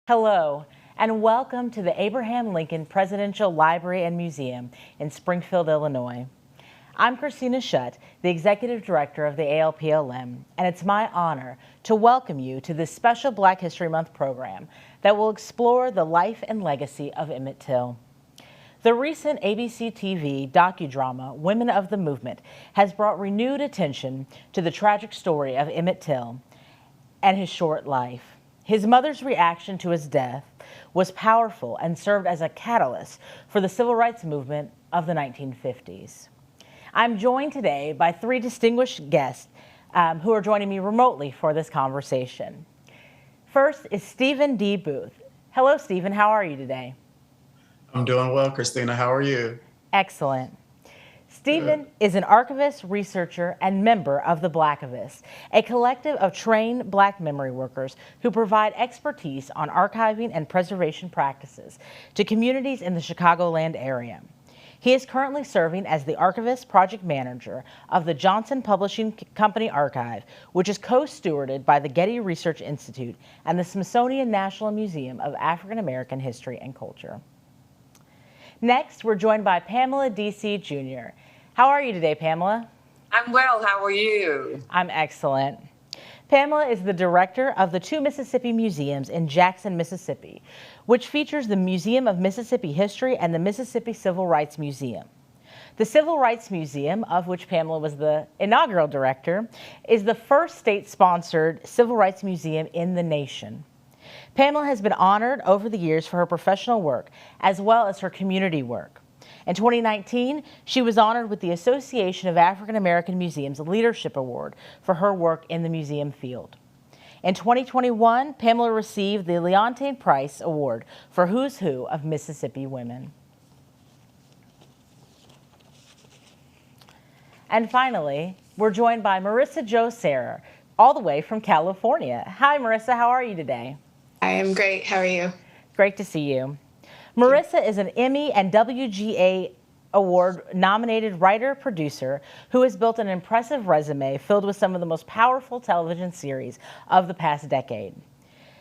Hello, and welcome to the Abraham Lincoln Presidential Library and Museum in Springfield, Illinois. I'm Christina Schutt, the Executive Director of the ALPLM, and it's my honor to welcome you to this special Black History Month program that will explore the life and legacy of Emmett Till. The recent ABC TV docudrama, Women of the Movement, has brought renewed attention to the tragic story of Emmett Till and his short life. His mother's reaction to his death was powerful and served as a catalyst for the civil rights movement of the 1950s. I'm joined today by three distinguished guests who are joining me remotely for this conversation. First is Stephen D. Booth. Hello, Stephen. How are you today? I'm doing well, Christina. How are you? Excellent. Stephen is an archivist, researcher, and member of the Blackivist, a collective of trained Black memory workers who provide expertise on archiving and preservation practices to communities in the Chicagoland area. He is currently serving as the Archivist Project Manager of the Johnson Publishing Company Archive, which is co-stewarded by the Getty Research Institute and the Smithsonian National Museum of African American History and Culture. Next, we're joined by Pamela Dc Jr. How are you today, Pamela? I'm well. How are you? I'm excellent. Pamela is the director of the two Mississippi museums in Jackson, Mississippi, which features the Museum of Mississippi History and the Mississippi Civil Rights Museum. The Civil Rights Museum, of which Pamela was the inaugural director, is the first state-sponsored civil rights museum in the nation. Pamela has been honored over the years for her professional work as well as her community work. In 2019, she was honored with the Association of African American Museums Leadership Award for her work in the museum field. In 2021, Pamela received the Leontyne Prize Award for Who's Who of Mississippi Women. And finally, we're joined by Marissa Jo Cerar, all the way from California. Hi, Marissa. How are you today? I am great. How are you? Great to see you. Marissa is an Emmy and WGA Award-nominated writer-producer who has built an impressive resume filled with some of the most powerful television series of the past decade.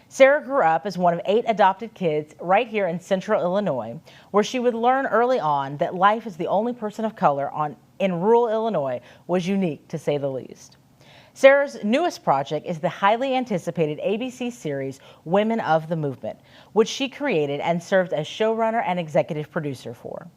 Sarah grew up as one of 8 adopted kids right here in central Illinois, where she would learn early on that life as the only person of color in rural Illinois was unique, to say the least. Sarah's newest project is the highly anticipated ABC series Women of the Movement, which she created and served as showrunner and executive producer for.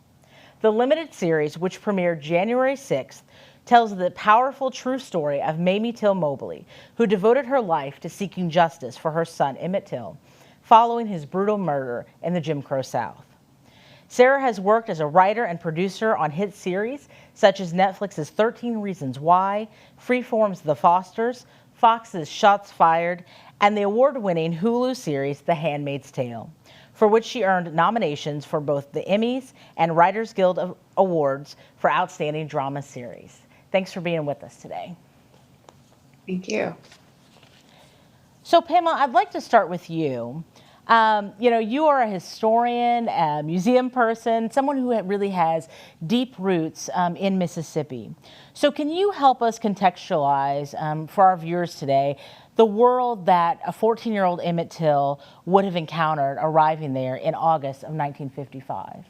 The limited series, which premiered January 6th, tells the powerful true story of Mamie Till-Mobley, who devoted her life to seeking justice for her son Emmett Till following his brutal murder in the Jim Crow South. Sarah has worked as a writer and producer on hit series such as Netflix's 13 Reasons Why, Freeform's The Fosters, Fox's Shots Fired, and the award-winning Hulu series The Handmaid's Tale, for which she earned nominations for both the Emmys and Writers Guild Awards for Outstanding Drama Series. Thanks for being with us today. Thank you. So Pamela, I'd like to start with you. You are a historian, a museum person, someone who really has deep roots in Mississippi. So can you help us contextualize for our viewers today the world that a 14-year-old Emmett Till would have encountered arriving there in August of 1955?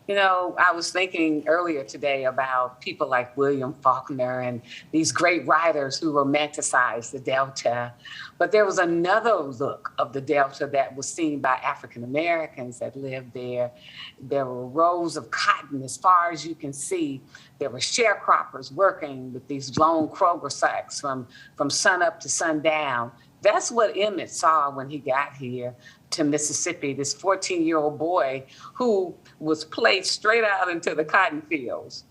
You know, I was thinking earlier today about people like William Faulkner and these great writers who romanticized the Delta. But there was another look of the Delta that was seen by African Americans that lived there. There were rows of cotton as far as you can see. There were sharecroppers working with these long Kroger sacks from sun up to sundown. That's what Emmett saw when he got here to Mississippi, this 14-year-old boy who was placed straight out into the cotton fields.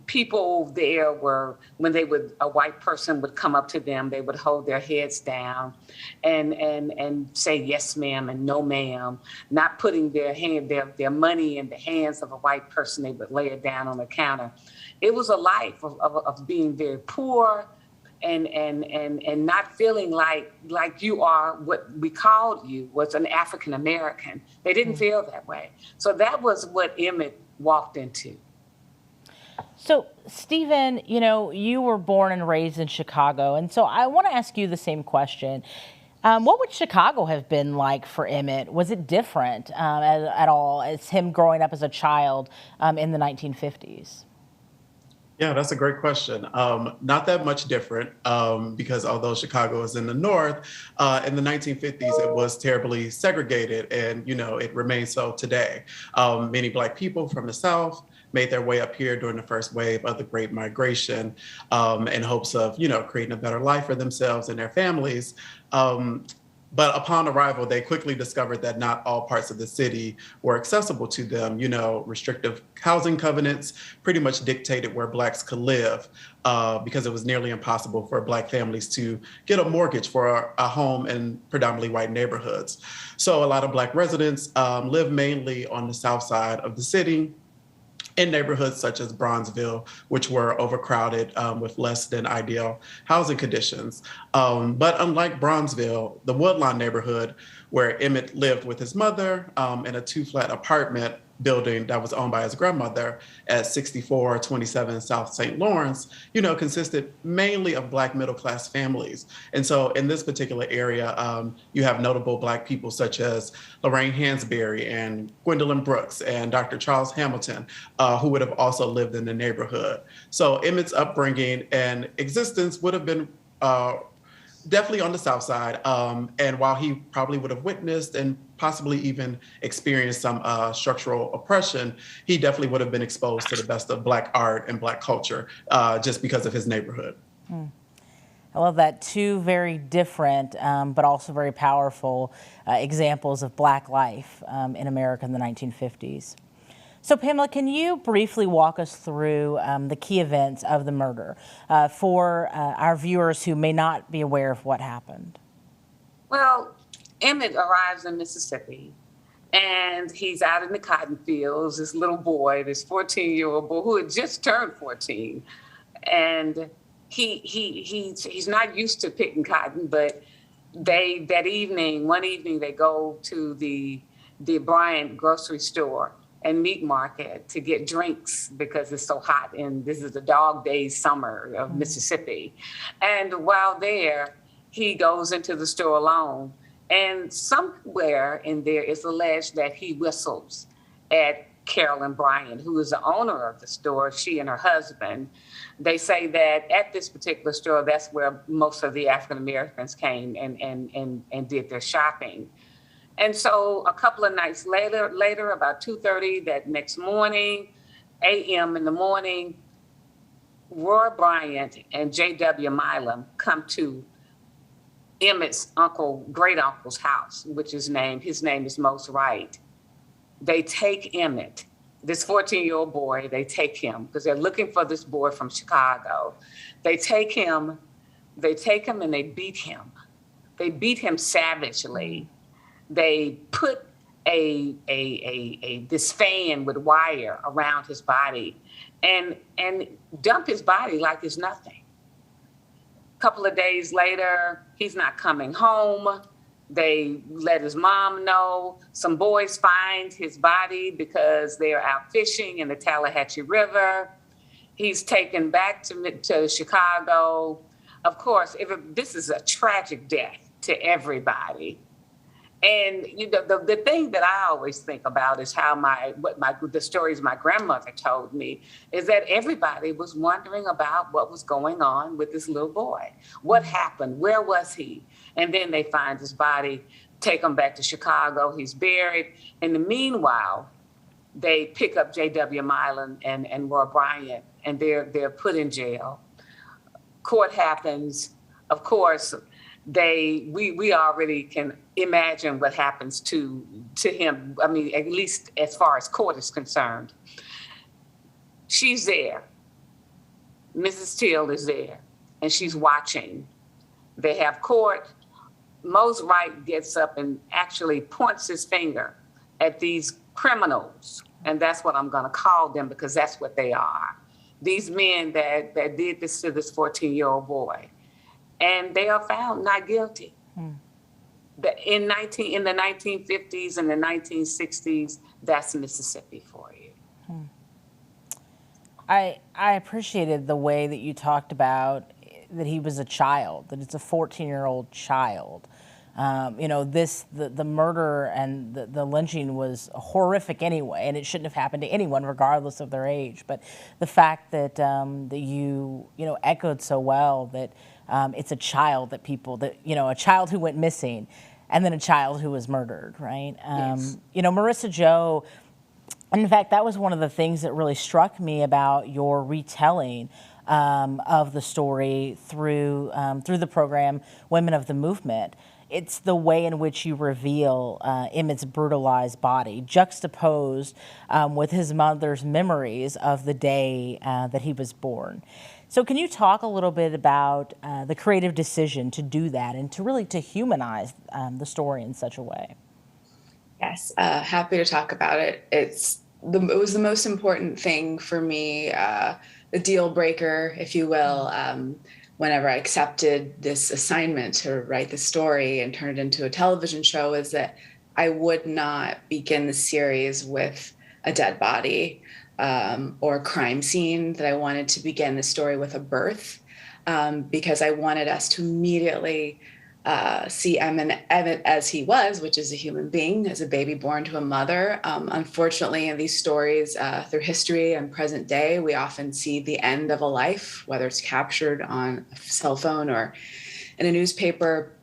People there were, when a white person would come up to them, they would hold their heads down and say yes, ma'am, and no, ma'am, not putting their money in the hands of a white person. They would lay it down on the counter. It was a life of being very poor, and not feeling like you are what we called you was an African American. They didn't feel that way. So that was what Emmett walked into. So, Stephen, you were born and raised in Chicago, and so I want to ask you the same question. What would Chicago have been like for Emmett? Was it different at all as him growing up as a child in the 1950s? Yeah, that's a great question. Not that much different because although Chicago is in the north, in the 1950s it was terribly segregated, and it remains so today. Many Black people from the South made their way up here during the first wave of the Great Migration in hopes of creating a better life for themselves and their families. But upon arrival, they quickly discovered that not all parts of the city were accessible to them. Restrictive housing covenants pretty much dictated where Blacks could live because it was nearly impossible for Black families to get a mortgage for a home in predominantly white neighborhoods. So a lot of Black residents live mainly on the south side of the city, in neighborhoods such as Bronzeville, which were overcrowded with less than ideal housing conditions. But unlike Bronzeville, the Woodlawn neighborhood, where Emmett lived with his mother in a 2-flat apartment building that was owned by his grandmother at 6427 South St. Lawrence, consisted mainly of Black middle-class families. And so in this particular area, you have notable Black people such as Lorraine Hansberry and Gwendolyn Brooks and Dr. Charles Hamilton, who would have also lived in the neighborhood. So Emmett's upbringing and existence would have been definitely on the South Side. And while he probably would have witnessed and possibly even experienced some structural oppression, he definitely would have been exposed to the best of Black art and Black culture just because of his neighborhood. I love that. Two very different, but also very powerful examples of Black life in America in the 1950s. So Pamela, can you briefly walk us through the key events of the murder for our viewers who may not be aware of what happened? Well, Emmett arrives in Mississippi, and he's out in the cotton fields, this little boy, this 14-year-old boy who had just turned 14. And he's not used to picking cotton, but one evening they go to the Bryant grocery store and meat market to get drinks because it's so hot, and this is the dog days summer of Mississippi. And while there, he goes into the store alone, and somewhere in there is alleged that he whistles at Carolyn Bryant, who is the owner of the store, she and her husband. They say that at this particular store, that's where most of the African Americans came and did their shopping. And so a couple of nights later, about 2:30 that next morning, a.m. in the morning, Roy Bryant and J.W. Milam come to Emmett's great uncle's house, which his name is Mose Wright. They take Emmett, this 14-year-old boy, they take him because they're looking for this boy from Chicago. They take him and they beat him. They beat him savagely. They put this fan with wire around his body and dump his body like it's nothing. A couple of days later, he's not coming home. They let his mom know. Some boys find his body because they're out fishing in the Tallahatchie River. He's taken back to Chicago. Of course, this is a tragic death to everybody. And the thing that I always think about is how the stories my grandmother told me is that everybody was wondering about what was going on with this little boy. What happened? Where was he? And then they find his body, take him back to Chicago. He's buried. In the meanwhile, they pick up J.W. Milam and Roy Bryant, and they're put in jail. Court happens. Of course, we already can imagine what happens to him. I mean, at least as far as court is concerned. She's there. Mrs. Till is there, and she's watching. They have court. Mose Wright gets up and actually points his finger at these criminals, and that's what I'm going to call them because that's what they are. These men that did this to this 14-year-old boy. And they are found not guilty. In the 1950s and the 1960s, that's Mississippi for you. I appreciated the way that you talked about that he was a child, that it's a 14-year-old child. The murder and the lynching was horrific anyway, and it shouldn't have happened to anyone regardless of their age. But the fact that you echoed so well that it's a child a child who went missing, and then a child who was murdered, right? Yes. Marissa Jo. And in fact, that was one of the things that really struck me about your retelling of the story through the program Women of the Movement. It's the way in which you reveal Emmett's brutalized body, juxtaposed with his mother's memories of the day that he was born. So can you talk a little bit about the creative decision to do that and to humanize the story in such a way? Yes, happy to talk about it. It was the most important thing for me, the deal breaker, if you will, whenever I accepted this assignment to write the story and turn it into a television show, is that I would not begin the series with a dead body or a crime scene, that I wanted to begin the story with a birth, because I wanted us to immediately see Emmett as he was, which is a human being, as a baby born to a mother. Unfortunately, in these stories, through history and present day, we often see the end of a life, whether it's captured on a cell phone or in a newspaper.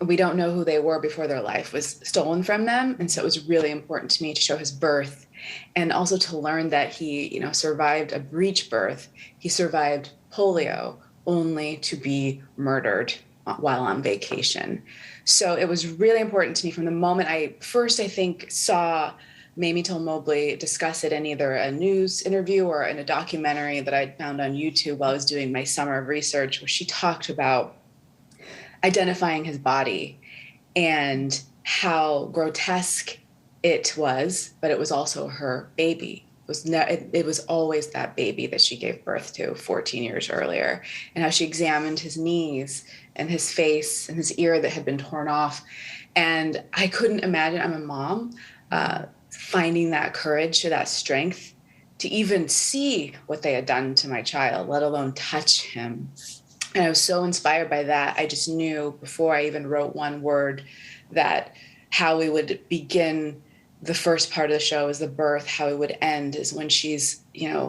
We don't know who they were before their life was stolen from them. And so it was really important to me to show his birth, and also to learn that he, survived a breech birth. He survived polio only to be murdered while on vacation. So it was really important to me from the moment I think, saw Mamie Till-Mobley discuss it in either a news interview or in a documentary that I'd found on YouTube while I was doing my summer of research, where she talked about identifying his body and how grotesque it was, but it was also her baby. It was always that baby that she gave birth to 14 years earlier, and how she examined his knees and his face and his ear that had been torn off. And I couldn't imagine, I'm a mom, finding that courage or that strength to even see what they had done to my child, let alone touch him. And I was so inspired by that. I just knew before I even wrote one word that how we would begin the first part of the show is the birth. How it would end is when she's,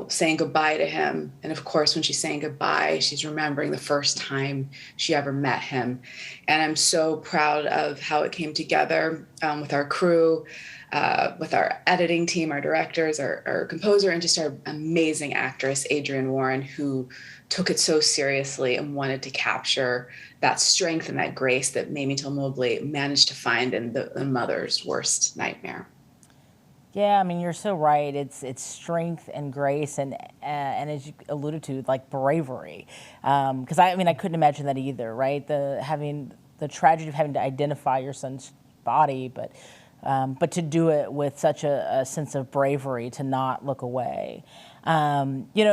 saying goodbye to him. And of course, when she's saying goodbye, she's remembering the first time she ever met him. And I'm so proud of how it came together with our crew, with our editing team, our directors, our composer, and just our amazing actress, Adrienne Warren, who took it so seriously and wanted to capture that strength and that grace that Mamie Till-Mobley managed to find in the mother's worst nightmare. Yeah, I mean, you're so right. It's strength and grace, and as you alluded to, like bravery. Because I couldn't imagine that either, right? Having the tragedy of having to identify your son's body, but to do it with such a sense of bravery, to not look away.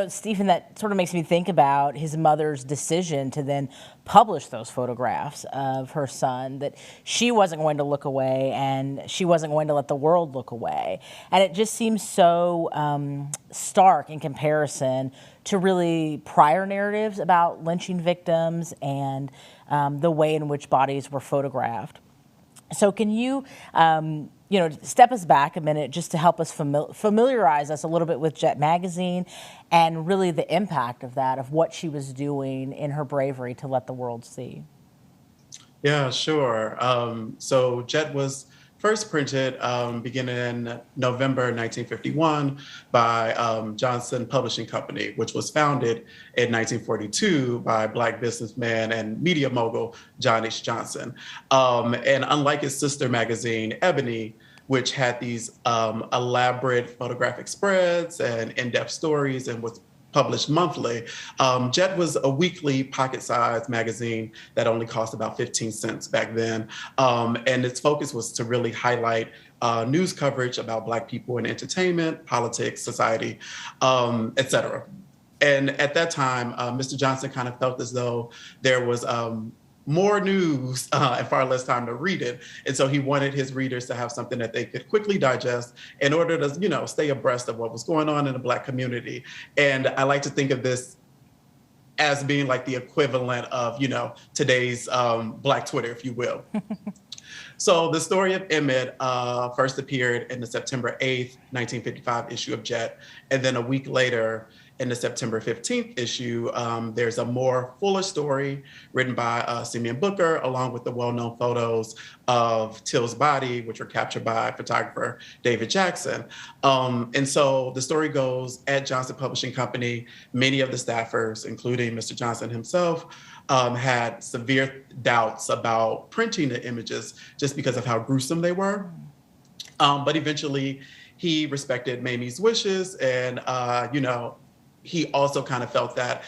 Stephen, that sort of makes me think about his mother's decision to then publish those photographs of her son, that she wasn't going to look away and she wasn't going to let the world look away. And it just seems so stark in comparison to really prior narratives about lynching victims and the way in which bodies were photographed. So can you, step us back a minute just to help us familiarize us a little bit with Jet magazine and really the impact of that, of what she was doing in her bravery to let the world see? Yeah, sure. So Jet was first printed beginning in November 1951 by Johnson Publishing Company, which was founded in 1942 by Black businessman and media mogul John H. Johnson. And unlike his sister magazine, Ebony, which had these elaborate photographic spreads and in-depth stories and was published monthly, Jet was a weekly pocket-sized magazine that only cost about 15 cents back then. And its focus was to really highlight news coverage about Black people in entertainment, politics, society, et cetera. And at that time, Mr. Johnson kind of felt as though there was more news and far less time to read it. And so he wanted his readers to have something that they could quickly digest in order to, stay abreast of what was going on in the Black community. And I like to think of this as being like the equivalent of, today's Black Twitter, if you will. So the story of Emmett first appeared in the September 8th, 1955 issue of Jet. And then a week later, in the September 15th issue, there's a more fuller story written by Simeon Booker, along with the well-known photos of Till's body, which were captured by photographer David Jackson. And so the story goes, at Johnson Publishing Company, many of the staffers, including Mr. Johnson himself, had severe doubts about printing the images just because of how gruesome they were. But eventually he respected Mamie's wishes, and, he also kind of felt that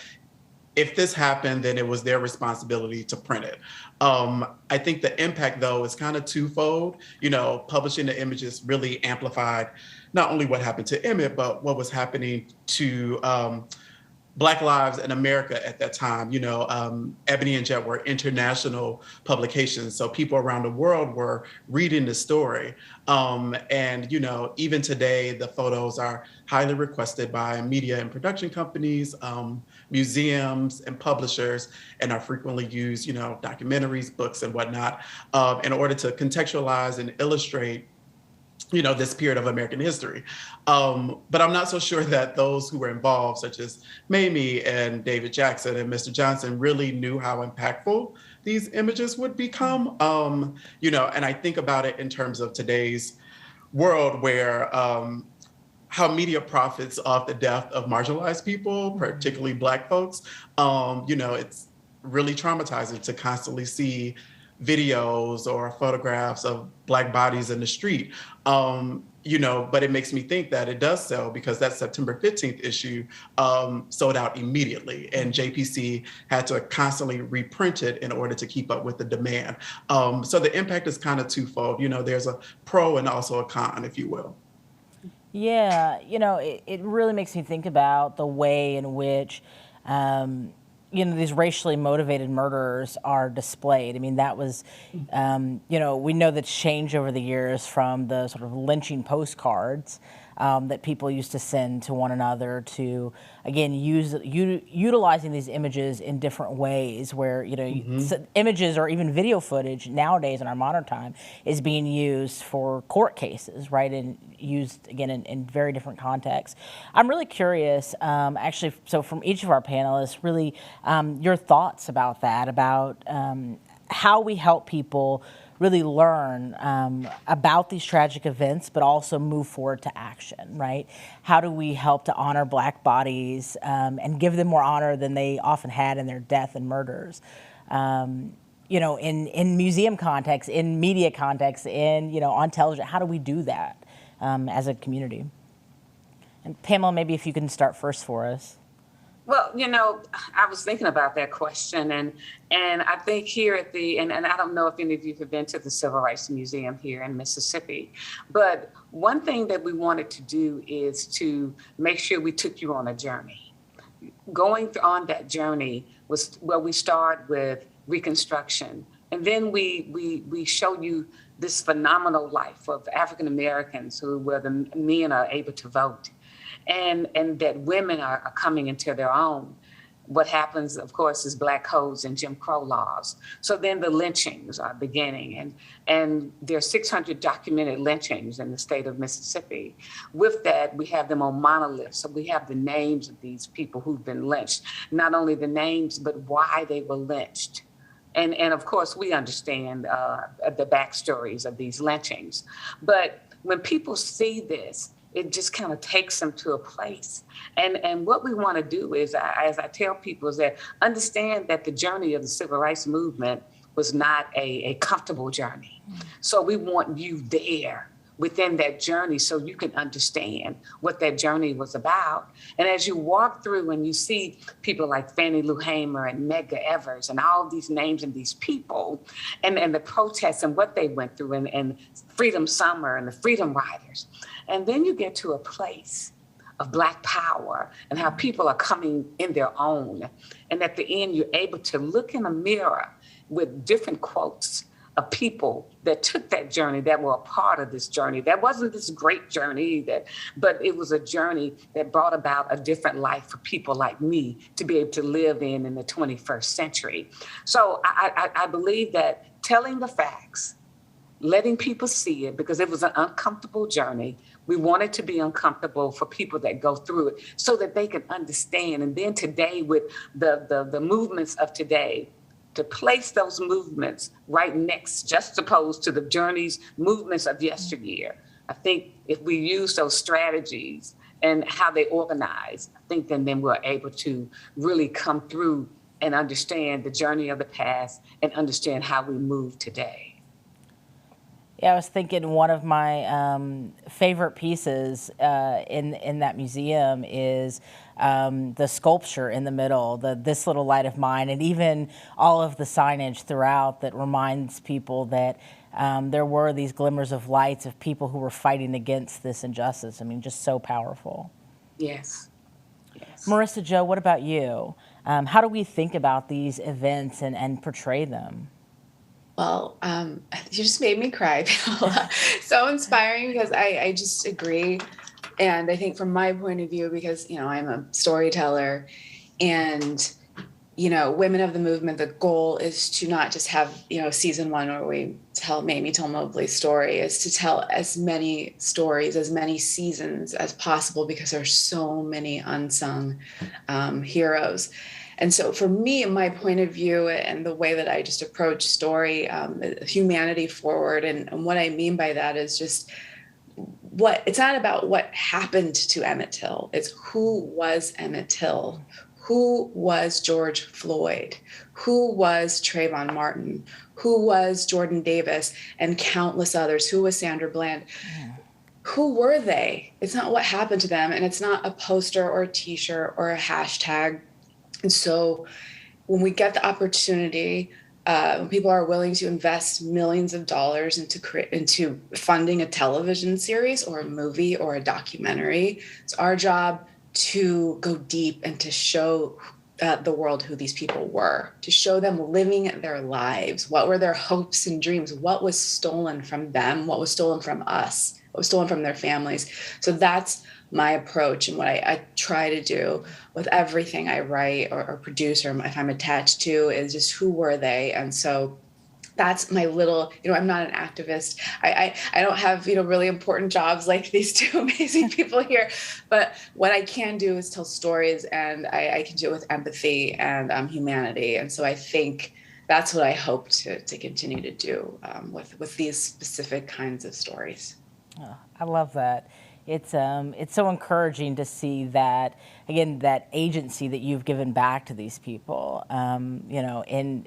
if this happened, then it was their responsibility to print it. I think the impact, though, is kind of twofold. Publishing the images really amplified not only what happened to Emmett, but what was happening to Black lives in America at that time. Ebony and Jet were international publications, so people around the world were reading the story. And even today, the photos are highly requested by media and production companies, museums and publishers, and are frequently used, documentaries, books, and whatnot, in order to contextualize and illustrate this period of American history. But I'm not so sure that those who were involved, such as Mamie and David Jackson and Mr. Johnson, really knew how impactful these images would become. And I think about it in terms of today's world, where how media profits off the death of marginalized people, particularly Black folks. It's really traumatizing to constantly see videos or photographs of Black bodies in the street. But it makes me think that it does sell, because that September 15th issue sold out immediately, and JPC had to constantly reprint it in order to keep up with the demand. So the impact is kind of twofold. There's a pro and also a con, if you will. Yeah, it really makes me think about the way in which these racially motivated murders are displayed. I mean, that was, we know the change over the years from the sort of lynching postcards that people used to send to one another to, again, utilizing these images in different ways, where, images or even video footage nowadays in our modern time is being used for court cases, right? And used, again, in very different contexts. I'm really curious, actually, so from each of our panelists, really your thoughts about that, about how we help people really learn about these tragic events, but also move forward to action, right? How do we help to honor Black bodies and give them more honor than they often had in their death and murders? In museum context, in media context, on television, how do we do that as a community? And Pamela, maybe if you can start first for us. Well, I was thinking about that question, and I think here at and I don't know if any of you have been to the Civil Rights Museum here in Mississippi, but one thing that we wanted to do is to make sure we took you on a journey. Going on that journey was where we start with Reconstruction, and then we show you this phenomenal life of African Americans where the men are able to vote. And that women are coming into their own. What happens, of course, is Black codes and Jim Crow laws. So then the lynchings are beginning, and there are 600 documented lynchings in the state of Mississippi. With that, we have them on monoliths. So we have the names of these people who've been lynched, not only the names, but why they were lynched. And of course, we understand the backstories of these lynchings. But when people see this, it just kind of takes them to a place. And what we want to do is, as I tell people, is that understand that the journey of the civil rights movement was not a comfortable journey. So we want you there within that journey so you can understand what that journey was about. And as you walk through and you see people like Fannie Lou Hamer and Medgar Evers and all these names and these people and the protests and what they went through and Freedom Summer and the Freedom Riders. And then you get to a place of Black power and how people are coming in their own. And at the end, you're able to look in a mirror with different quotes of people that took that journey, that were a part of this journey. That wasn't this great journey, but it was a journey that brought about a different life for people like me to be able to live in the 21st century. So I believe that telling the facts, letting people see it, because it was an uncomfortable journey. We want it to be uncomfortable for people that go through it so that they can understand. And then today, with the movements of today, to place those movements right next, juxtaposed to the journeys, movements of yesteryear. I think if we use those strategies and how they organize, I think then we're able to really come through and understand the journey of the past and understand how we move today. Yeah, I was thinking one of my favorite pieces in that museum is the sculpture in the middle, This Little Light of Mine, and even all of the signage throughout that reminds people that there were these glimmers of lights of people who were fighting against this injustice. I mean, just so powerful. Yes. Yes. Marissa Jo, what about you? How do we think about these events and portray them? Well, you just made me cry, Pamela. So inspiring, because I just agree. And I think from my point of view, because, I'm a storyteller and, Women of the Movement, the goal is to not just have, season 1 where we tell Mamie Till-Mobley's story, is to tell as many stories, as many seasons as possible, because there's so many unsung heroes. And so for me, my point of view and the way that I just approach story, humanity forward. And what I mean by that is just it's not about what happened to Emmett Till. It's who was Emmett Till? Who was George Floyd? Who was Trayvon Martin? Who was Jordan Davis and countless others? Who was Sandra Bland? Yeah. Who were they? It's not what happened to them. And it's not a poster or a t-shirt or a hashtag. And so when we get the opportunity, when people are willing to invest millions of dollars into funding a television series or a movie or a documentary, it's our job to go deep and to show the world who these people were, to show them living their lives. What were their hopes and dreams? What was stolen from them? What was stolen from us? What was stolen from their families? So that's my approach and what I try to do with everything I write or produce, or if I'm attached to, is just who were they? And so that's my little, I'm not an activist. I don't have, really important jobs like these two amazing people here. But what I can do is tell stories, and I can do it with empathy and humanity. And so I think that's what I hope to continue to do with these specific kinds of stories. Oh, I love that. It's so encouraging to see that, again, that agency that you've given back to these people, in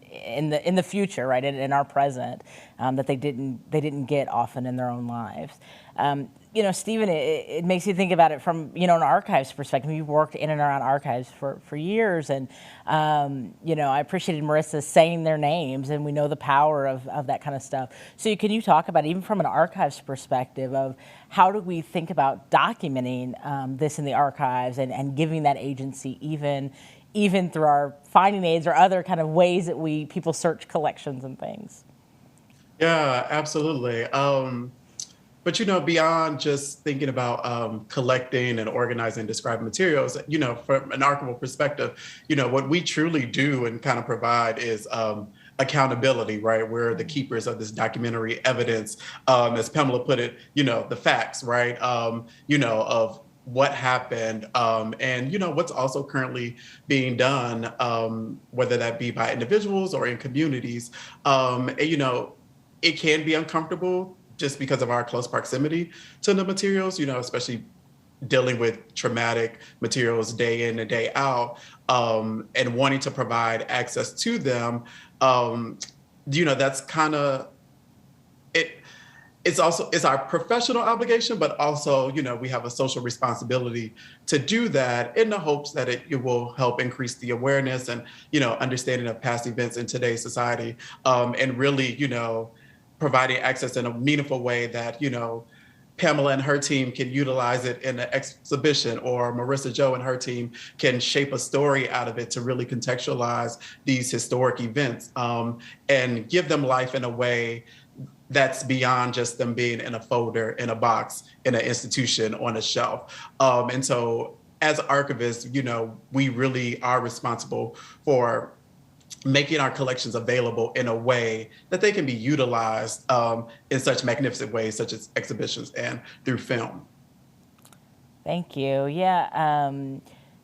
the future, right, in our present, that they didn't get often in their own lives. Stephen, it makes you think about it from, an archives perspective. You've worked in and around archives for years, and, I appreciated Marissa saying their names, and we know the power of that kind of stuff. So can you talk about, even from an archives perspective, of how do we think about documenting this in the archives and giving that agency even through our finding aids or other kind of ways that people search collections and things? Yeah, absolutely. But, beyond just thinking about collecting and organizing, describing materials, from an archival perspective, what we truly do and kind of provide is accountability, right? We're the keepers of this documentary evidence, as Pamela put it, the facts, right? Of what happened, and what's also currently being done, whether that be by individuals or in communities. And, it can be uncomfortable just because of our close proximity to the materials, especially dealing with traumatic materials day in and day out, and wanting to provide access to them. That's kind of it. It's our professional obligation, but also, we have a social responsibility to do that in the hopes that it will help increase the awareness and, understanding of past events in today's society, and really, providing access in a meaningful way that, Pamela and her team can utilize it in an exhibition, or Marissa Jo and her team can shape a story out of it to really contextualize these historic events, and give them life in a way that's beyond just them being in a folder, in a box, in an institution, on a shelf. And so as archivists, we really are responsible for making our collections available in a way that they can be utilized in such magnificent ways, such as exhibitions and through film. Thank you. Yeah.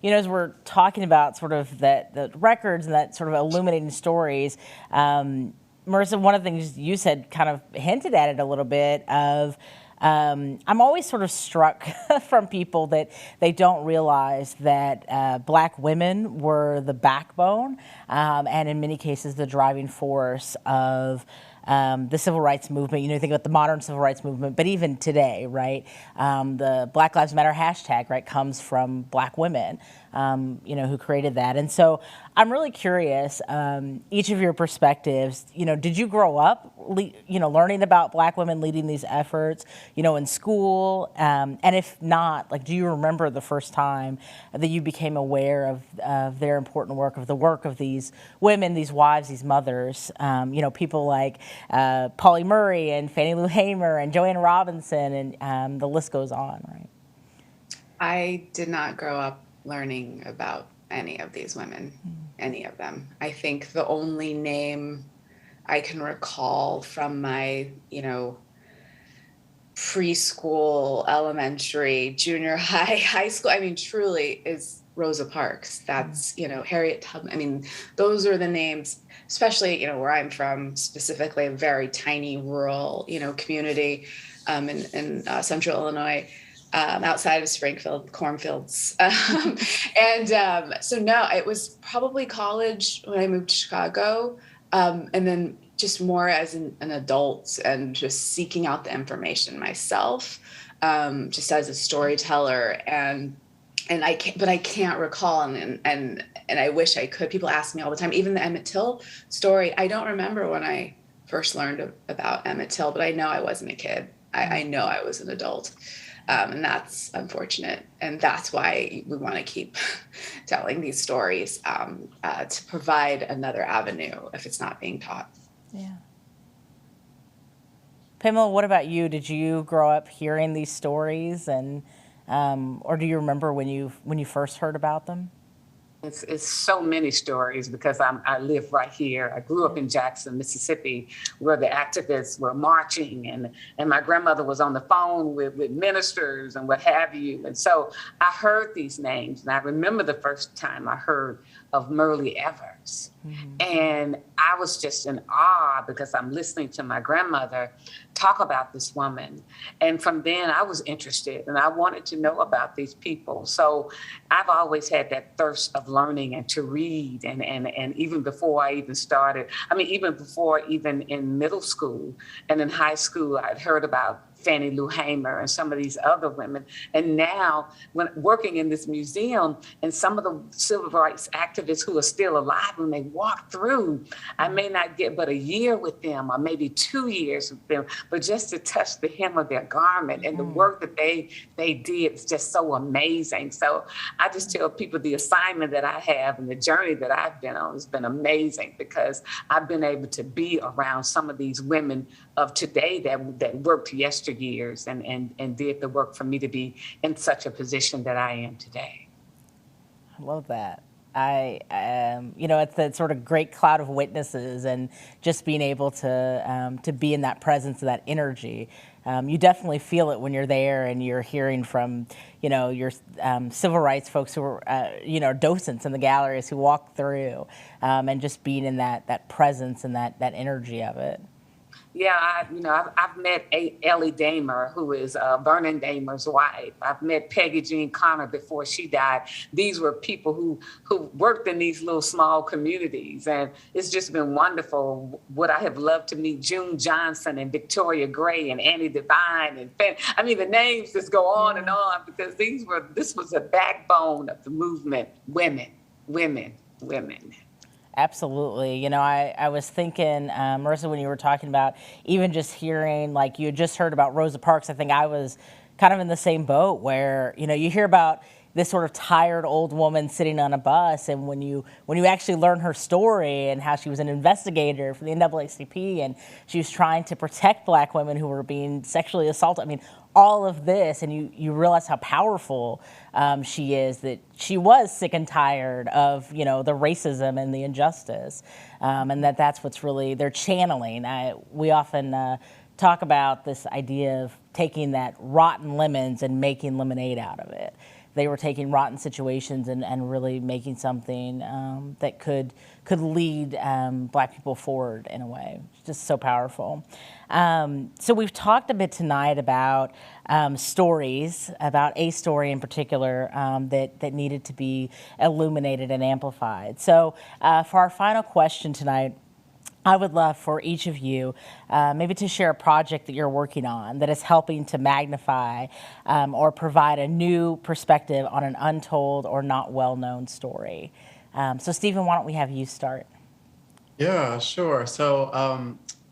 As we're talking about sort of the records and that sort of illuminating stories, Marissa, one of the things you said kind of hinted at it a little bit of, I'm always sort of struck from people that they don't realize that Black women were the backbone and in many cases the driving force of the civil rights movement. You think about the modern civil rights movement, but even today, right? The Black Lives Matter hashtag, right, comes from Black women, who created that. And so I'm really curious, each of your perspectives, did you grow up, learning about Black women leading these efforts, in school? And if not, do you remember the first time that you became aware of their important work, of the work of these women, these wives, these mothers, people like Pauli Murray and Fannie Lou Hamer and Joanne Robinson, and the list goes on, right? I did not grow up learning about any of these women, any of them. I think the only name I can recall from my, preschool, elementary, junior high, high school, truly is Rosa Parks. That's, Harriet Tubman. Those are the names, especially, where I'm from, specifically a very tiny rural, community in central Illinois. Outside of Springfield, cornfields. So no, it was probably college when I moved to Chicago. And then just more as an adult and just seeking out the information myself, just as a storyteller. And I can't recall. And I wish I could. People ask me all the time, even the Emmett Till story. I don't remember when I first learned about Emmett Till, but I know I wasn't a kid. I know I was an adult. And that's unfortunate. And that's why we want to keep telling these stories, to provide another avenue if it's not being taught. Yeah. Pamela, what about you? Did you grow up hearing these stories, and or do you remember when you first heard about them? It's so many stories because I live right here. I grew up in Jackson, Mississippi, where the activists were marching, and my grandmother was on the phone with ministers and what have you. And so I heard these names, and I remember the first time I heard of Myrlie Evers. Mm-hmm. And I was just in awe because I'm listening to my grandmother talk about this woman. And from then I was interested and I wanted to know about these people. So I've always had that thirst of learning and to read. And even before I even started, even before even in middle school and in high school, I'd heard about Fannie Lou Hamer and some of these other women. And now, when working in this museum, and some of the civil rights activists who are still alive, when they walk through, I may not get but a year with them or maybe 2 years with them, but just to touch the hem of their garment and the work that they did is just so amazing. So I just tell people the assignment that I have and the journey that I've been on has been amazing because I've been able to be around some of these women of today that worked yesteryears and did the work for me to be in such a position that I am today. I love that. It's that sort of great cloud of witnesses, and just being able to be in that presence of that energy. You definitely feel it when you're there and you're hearing from, your civil rights folks who are, docents in the galleries who walk through, and just being in that presence and that energy of it. Yeah, I've met Ellie Damer, who is Vernon Damer's wife. I've met Peggy Jean Connor before she died. These were people who worked in these little small communities, and it's just been wonderful. Would I have loved to meet June Johnson and Victoria Gray and Annie Devine and the names just go on and on because this was a backbone of the movement. Women. Absolutely. You know, I was thinking, Marissa, when you were talking about even just hearing, like you had just heard about Rosa Parks, I think I was kind of in the same boat where, you know, you hear about this sort of tired old woman sitting on a bus, and when you actually learn her story and how she was an investigator for the NAACP and she was trying to protect Black women who were being sexually assaulted, I mean, all of this, and you realize how powerful she is, that she was sick and tired of, you know, the racism and the injustice, and that's what's really they're channeling. We often talk about this idea of taking that rotten lemons and making lemonade out of it. They were taking rotten situations and really making something that could lead Black people forward in a way. It's just so powerful. So we've talked a bit tonight about stories, about a story in particular that needed to be illuminated and amplified. So for our final question tonight, I would love for each of you maybe to share a project that you're working on that is helping to magnify or provide a new perspective on an untold or not well-known story. So Stephen, why don't we have you start? Yeah, sure. So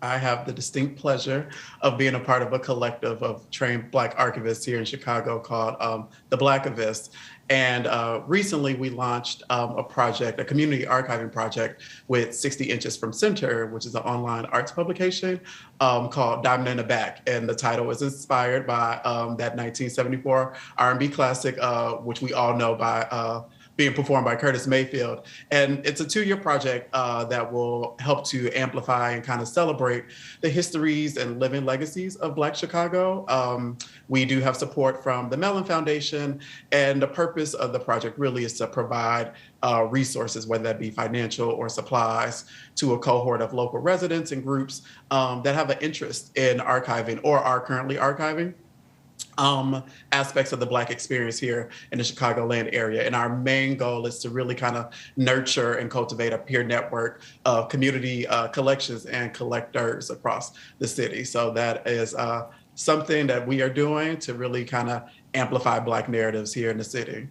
I have the distinct pleasure of being a part of a collective of trained Black archivists here in Chicago called the Blackivist. And recently we launched a project, a community archiving project with 60 Inches from Center, which is an online arts publication called Diamond in the Back. And the title is inspired by that 1974 R&B classic, which we all know by being performed by Curtis Mayfield. And it's a 2-year project that will help to amplify and kind of celebrate the histories and living legacies of Black Chicago. We do have support from the Mellon Foundation, and the purpose of the project really is to provide resources, whether that be financial or supplies, to a cohort of local residents and groups that have an interest in archiving or are currently archiving aspects of the Black experience here in the Chicagoland area. And our main goal is to really kind of nurture and cultivate a peer network of community collections and collectors across the city. So that is something that we are doing to really kind of amplify Black narratives here in the city.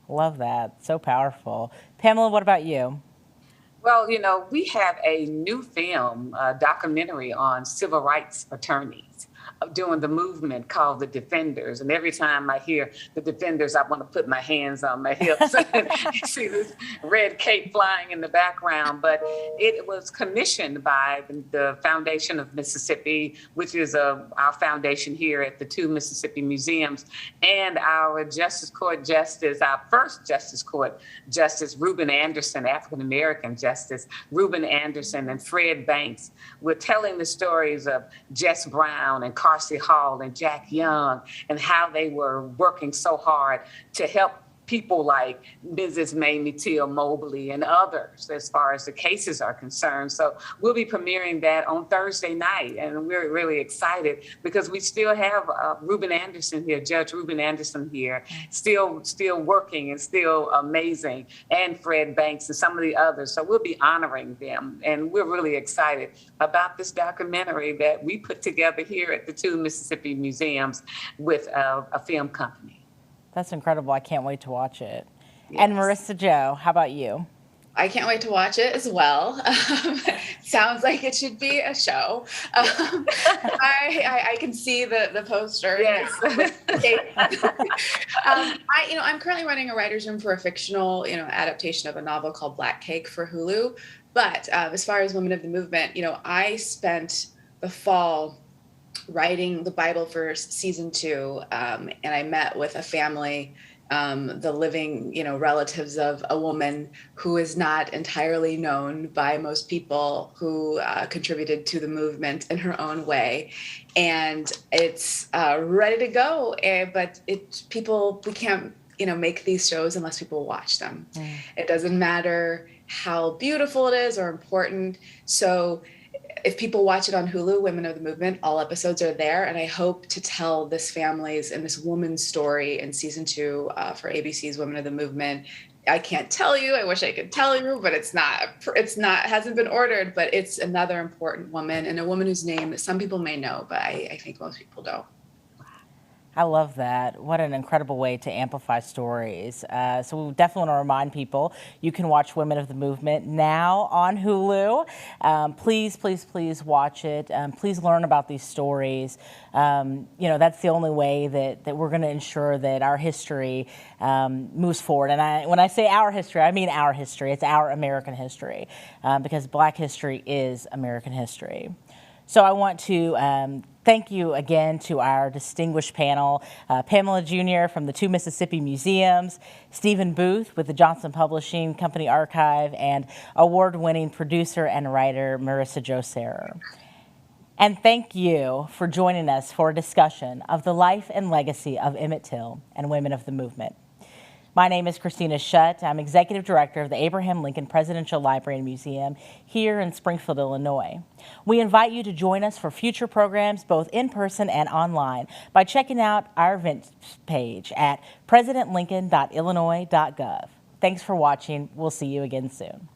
Love that. So powerful. Pamela, what about you? Well, you know, we have a new film, documentary on civil rights attorneys during the movement called The Defenders. And every time I hear The Defenders, I want to put my hands on my hips and see this red cape flying in the background. But it was commissioned by the Foundation of Mississippi, which is our foundation here at the 2 Mississippi museums, and our Justice Court Justice, our first Justice Court Justice, Reuben Anderson, African-American Justice, Reuben Anderson and Fred Banks. We're telling the stories of Jess Brown and Carsey Hall and Jack Young, and how they were working so hard to help people like Mrs. Mamie Till-Mobley and others as far as the cases are concerned. So we'll be premiering that on Thursday night, and we're really excited because we still have Reuben Anderson here, Judge Reuben Anderson here, still working and still amazing, and Fred Banks and some of the others. So we'll be honoring them, and we're really excited about this documentary that we put together here at the 2 Mississippi museums with a film company. That's incredible. I can't wait to watch it. Yes. And Marissa Jo, how about you? I can't wait to watch it as well. Sounds like it should be a show. I can see the poster. Yes. I'm currently running a writer's room for a fictional, adaptation of a novel called Black Cake for Hulu. But as far as Women of the Movement, I spent the fall writing the Bible for season 2, and I met with a family, the living, relatives of a woman who is not entirely known by most people, who contributed to the movement in her own way. And it's ready to go, but we can't, make these shows unless people watch them. It doesn't matter how beautiful it is or important. So if people watch it on Hulu, Women of the Movement, all episodes are there. And I hope to tell this family's and this woman's story in season 2 for ABC's Women of the Movement. I can't tell you. I wish I could tell you, but it's not, hasn't been ordered, but it's another important woman, and a woman whose name that some people may know, but I think most people don't. I love that. What an incredible way to amplify stories. So we definitely want to remind people you can watch Women of the Movement now on Hulu. Please, please, please watch it. Please learn about these stories. That's the only way that we're going to ensure that our history moves forward. And when I say our history, I mean our history. It's our American history, because Black history is American history. So I want to thank you again to our distinguished panel, Pamela Junior from the two Mississippi Museums, Stephen Booth with the Johnson Publishing Company Archive, and award-winning producer and writer Marissa Jo Cerar. And thank you for joining us for a discussion of the life and legacy of Emmett Till and Women of the Movement. My name is Christina Schutt. I'm Executive Director of the Abraham Lincoln Presidential Library and Museum here in Springfield, Illinois. We invite you to join us for future programs, both in person and online, by checking out our events page at presidentlincoln.illinois.gov. Thanks for watching. We'll see you again soon.